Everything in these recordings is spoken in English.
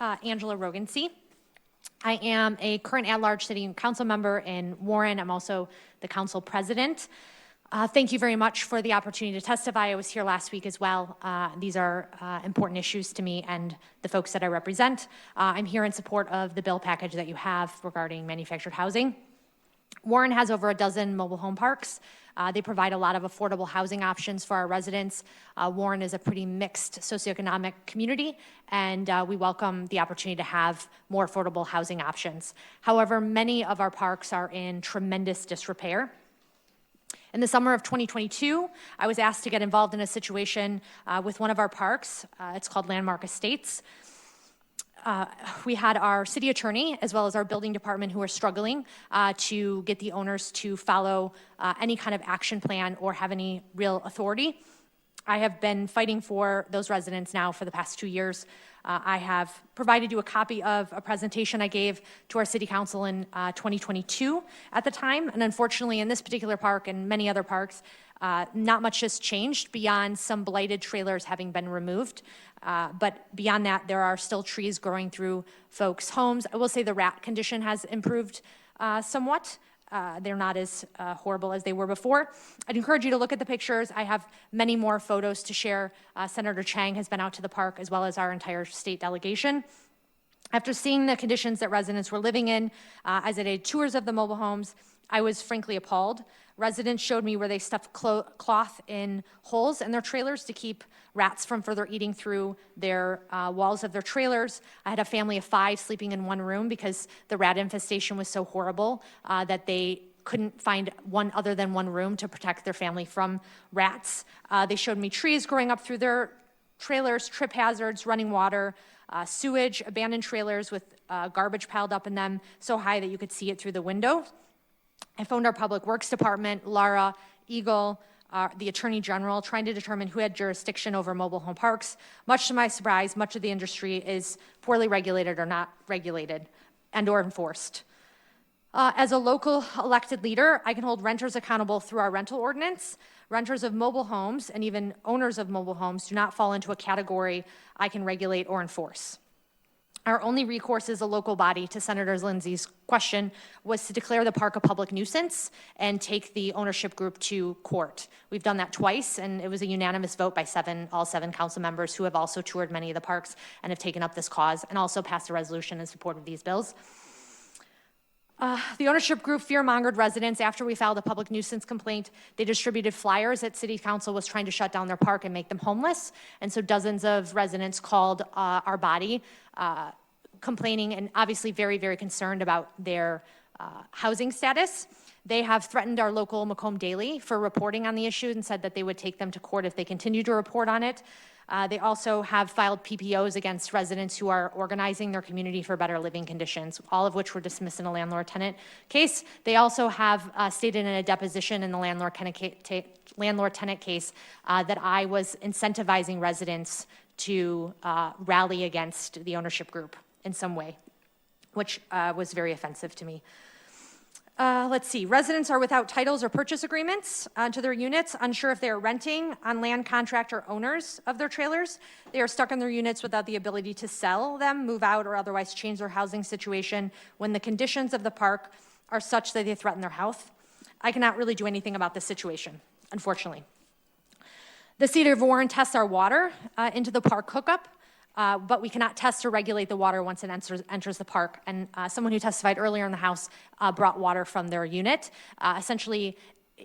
Angela Rogensues. I am a current at-large city council member in Warren. I'm also the council president. Thank you very much for the opportunity to testify. I was here last week as well. These are important issues to me and the folks that I represent. I'm here in support of the bill package that you have regarding manufactured housing. Warren has over a dozen mobile home parks. They provide a lot of affordable housing options for our residents. Warren is a pretty mixed socioeconomic community, and we welcome the opportunity to have more affordable housing options. However, many of our parks are in tremendous disrepair. In the summer of 2022, I was asked to get involved in a situation with one of our parks. It's called Landmark Estates. We had our city attorney as well as our building department who are struggling to get the owners to follow any kind of action plan or have any real authority. I have been fighting for those residents now for the past 2 years. I have provided you a copy of a presentation I gave to our city council in 2022 at the time, and unfortunately in this particular park and many other parks, not much has changed beyond some blighted trailers having been removed. But beyond that, there are still trees growing through folks' homes. I will say the rat condition has improved somewhat. They're not as horrible as they were before. I'd encourage you to look at the pictures. I have many more photos to share. Senator Chang has been out to the park as well as our entire state delegation. After seeing the conditions that residents were living in, as I did tours of the mobile homes, I was frankly appalled. Residents showed me where they stuffed cloth in holes in their trailers to keep rats from further eating through their walls of their trailers. I had a family of 5 sleeping in one room because the rat infestation was so horrible that they couldn't find one other than one room to protect their family from rats. They showed me trees growing up through their trailers, trip hazards, running water, sewage, abandoned trailers with garbage piled up in them so high that you could see it through the window. I phoned our Public Works Department, Lara, Eagle, the Attorney General, trying to determine who had jurisdiction over mobile home parks. Much to my surprise, much of the industry is poorly regulated or not regulated and or enforced. As a local elected leader, I can hold renters accountable through our rental ordinance. Renters of mobile homes and even owners of mobile homes do not fall into a category I can regulate or enforce. Our only recourse as a local body to Senator Lindsay's question was to declare the park a public nuisance and take the ownership group to court. We've done that twice, and it was a unanimous vote by all seven council members who have also toured many of the parks and have taken up this cause and also passed a resolution in support of these bills. The ownership group fear-mongered residents after we filed a public nuisance complaint. They distributed flyers that city council was trying to shut down their park and make them homeless. And so dozens of residents called our body complaining and obviously very, very concerned about their housing status. They have threatened our local Macomb Daily for reporting on the issue and said that they would take them to court if they continue to report on it. They also have filed PPOs against residents who are organizing their community for better living conditions, all of which were dismissed in a landlord-tenant case. They also have stated in a deposition in the landlord-tenant case that I was incentivizing residents to rally against the ownership group in some way, which was very offensive to me. Let's see, residents are without titles or purchase agreements to their units, unsure if they are renting on land contract or owners of their trailers. They are stuck in their units without the ability to sell them, move out, or otherwise change their housing situation when the conditions of the park are such that they threaten their health. I cannot really do anything about this situation, unfortunately. The city of Warren tests our water into the park hookup. But we cannot test or regulate the water once it enters the park. And someone who testified earlier in the House brought water from their unit. Essentially,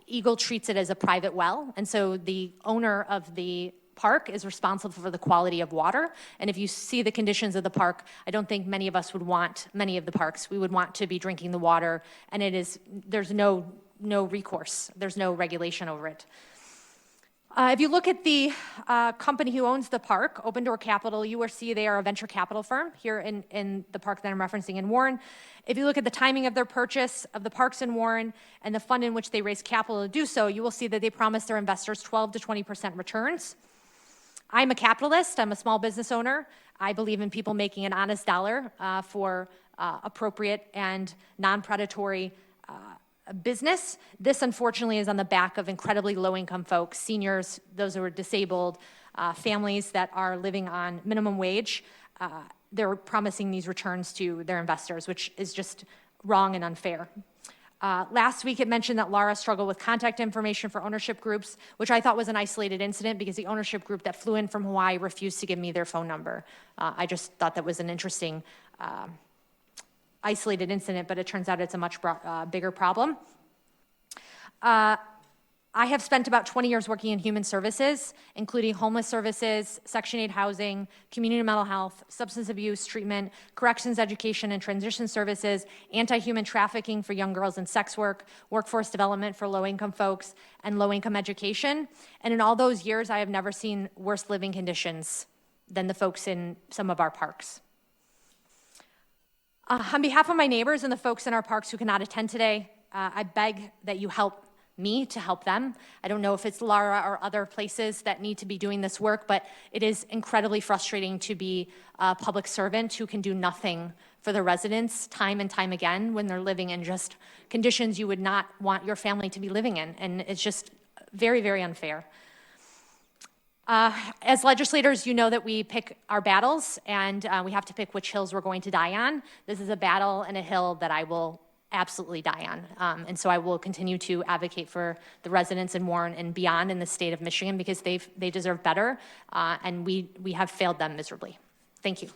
Eagle treats it as a private well, and so the owner of the park is responsible for the quality of water. And if you see the conditions of the park, I don't think many of us would want, many of the parks, we would want to be drinking the water, and there's no recourse, there's no regulation over it. If you look at the company who owns the park, Open Door Capital, you will see they are a venture capital firm here in the park that I'm referencing in Warren. If you look at the timing of their purchase of the parks in Warren and the fund in which they raised capital to do so, you will see that they promised their investors 12 to 20% returns. I'm a capitalist. I'm a small business owner. I believe in people making an honest dollar for appropriate and non-predatory business. This, unfortunately, is on the back of incredibly low-income folks, seniors, those who are disabled, families that are living on minimum wage. they're promising these returns to their investors, which is just wrong and unfair. Last week, it mentioned that Lara struggled with contact information for ownership groups, which I thought was an isolated incident because the ownership group that flew in from Hawaii refused to give me their phone number. I just thought that was an interesting isolated incident, but it turns out it's a much bigger problem. I have spent about 20 years working in human services, including homeless services, Section 8 housing, community mental health, substance abuse treatment, corrections education and transition services, anti-human trafficking for young girls and sex work, workforce development for low-income folks, and low-income education. And in all those years, I have never seen worse living conditions than the folks in some of our parks. On behalf of my neighbors and the folks in our parks who cannot attend today, I beg that you help me to help them. I don't know if it's Lara or other places that need to be doing this work, but it is incredibly frustrating to be a public servant who can do nothing for the residents time and time again when they're living in just conditions you would not want your family to be living in. And it's just very, very unfair. As legislators, you know that we pick our battles, and we have to pick which hills we're going to die on. This is a battle and a hill that I will absolutely die on. And so I will continue to advocate for the residents in Warren and beyond in the state of Michigan because they deserve better, and we have failed them miserably. Thank you.